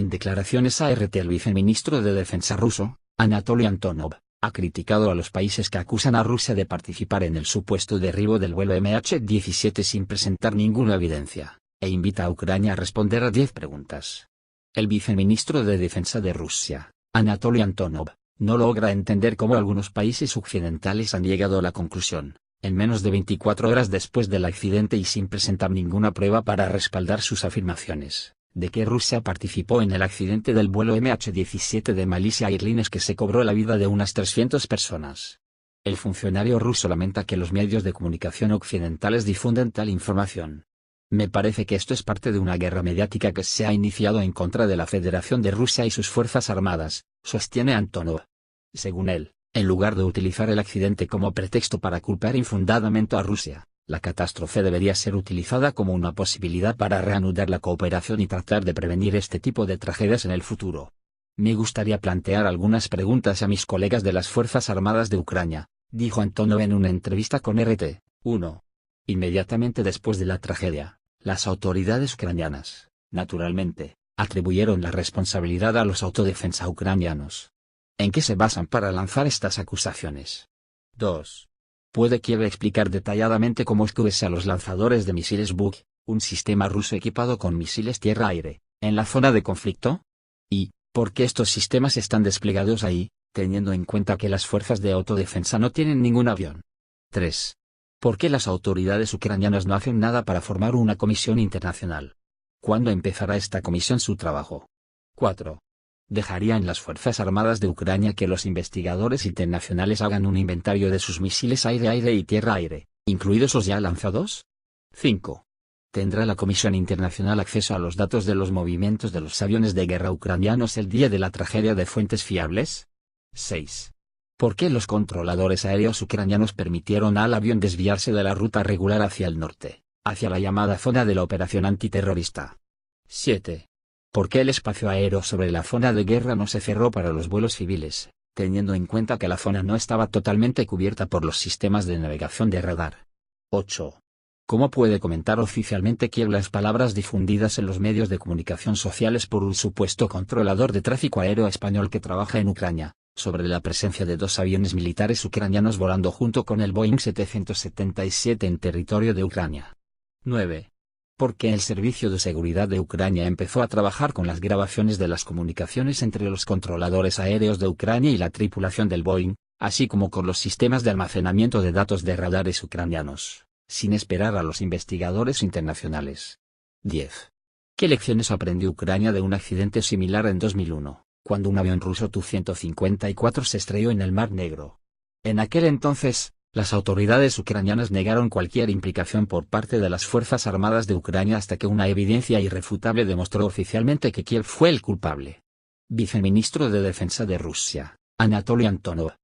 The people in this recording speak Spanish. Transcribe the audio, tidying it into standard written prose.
En declaraciones a RT, el viceministro de Defensa ruso, Anatoly Antonov, ha criticado a los países que acusan a Rusia de participar en el supuesto derribo del vuelo MH17 sin presentar ninguna evidencia, e invita a Ucrania a responder a 10 preguntas. El viceministro de Defensa de Rusia, Anatoly Antonov, no logra entender cómo algunos países occidentales han llegado a la conclusión, en menos de 24 horas después del accidente y sin presentar ninguna prueba para respaldar sus afirmaciones, de que Rusia participó en el accidente del vuelo MH17 de Malaysia Airlines que se cobró la vida de unas 300 personas. El funcionario ruso lamenta que los medios de comunicación occidentales difunden tal información. Me parece que esto es parte de una guerra mediática que se ha iniciado en contra de la Federación de Rusia y sus fuerzas armadas, sostiene Antonov. Según él, en lugar de utilizar el accidente como pretexto para culpar infundadamente a Rusia, la catástrofe debería ser utilizada como una posibilidad para reanudar la cooperación y tratar de prevenir este tipo de tragedias en el futuro. Me gustaría plantear algunas preguntas a mis colegas de las Fuerzas Armadas de Ucrania, dijo Antonov en una entrevista con RT. 1. Inmediatamente después de la tragedia, las autoridades ucranianas, naturalmente, atribuyeron la responsabilidad a los autodefensa ucranianos. ¿En qué se basan para lanzar estas acusaciones? 2. ¿Puede Kiev explicar detalladamente cómo estuviese a los lanzadores de misiles Buk, un sistema ruso equipado con misiles tierra-aire, en la zona de conflicto? ¿Y por qué estos sistemas están desplegados ahí, teniendo en cuenta que las fuerzas de autodefensa no tienen ningún avión? 3. ¿Por qué las autoridades ucranianas no hacen nada para formar una comisión internacional? ¿Cuándo empezará esta comisión su trabajo? 4. ¿Dejaría en las Fuerzas Armadas de Ucrania que los investigadores internacionales hagan un inventario de sus misiles aire-aire y tierra-aire, incluidos los ya lanzados? 5. ¿Tendrá la Comisión Internacional acceso a los datos de los movimientos de los aviones de guerra ucranianos el día de la tragedia de fuentes fiables? 6. ¿Por qué los controladores aéreos ucranianos permitieron al avión desviarse de la ruta regular hacia el norte, hacia la llamada zona de la operación antiterrorista? 7. ¿Por qué el espacio aéreo sobre la zona de guerra no se cerró para los vuelos civiles, teniendo en cuenta que la zona no estaba totalmente cubierta por los sistemas de navegación de radar? 8. ¿Cómo puede comentar oficialmente Kiev las palabras difundidas en los medios de comunicación sociales por un supuesto controlador de tráfico aéreo español que trabaja en Ucrania, sobre la presencia de 2 aviones militares ucranianos volando junto con el Boeing 777 en territorio de Ucrania? 9. ¿Por qué el Servicio de Seguridad de Ucrania empezó a trabajar con las grabaciones de las comunicaciones entre los controladores aéreos de Ucrania y la tripulación del Boeing, así como con los sistemas de almacenamiento de datos de radares ucranianos, sin esperar a los investigadores internacionales? 10. ¿Qué lecciones aprendió Ucrania de un accidente similar en 2001, cuando un avión ruso Tu-154 se estrelló en el Mar Negro? En aquel entonces, las autoridades ucranianas negaron cualquier implicación por parte de las Fuerzas Armadas de Ucrania hasta que una evidencia irrefutable demostró oficialmente que Kiev fue el culpable. Viceministro de Defensa de Rusia, Anatoly Antonov,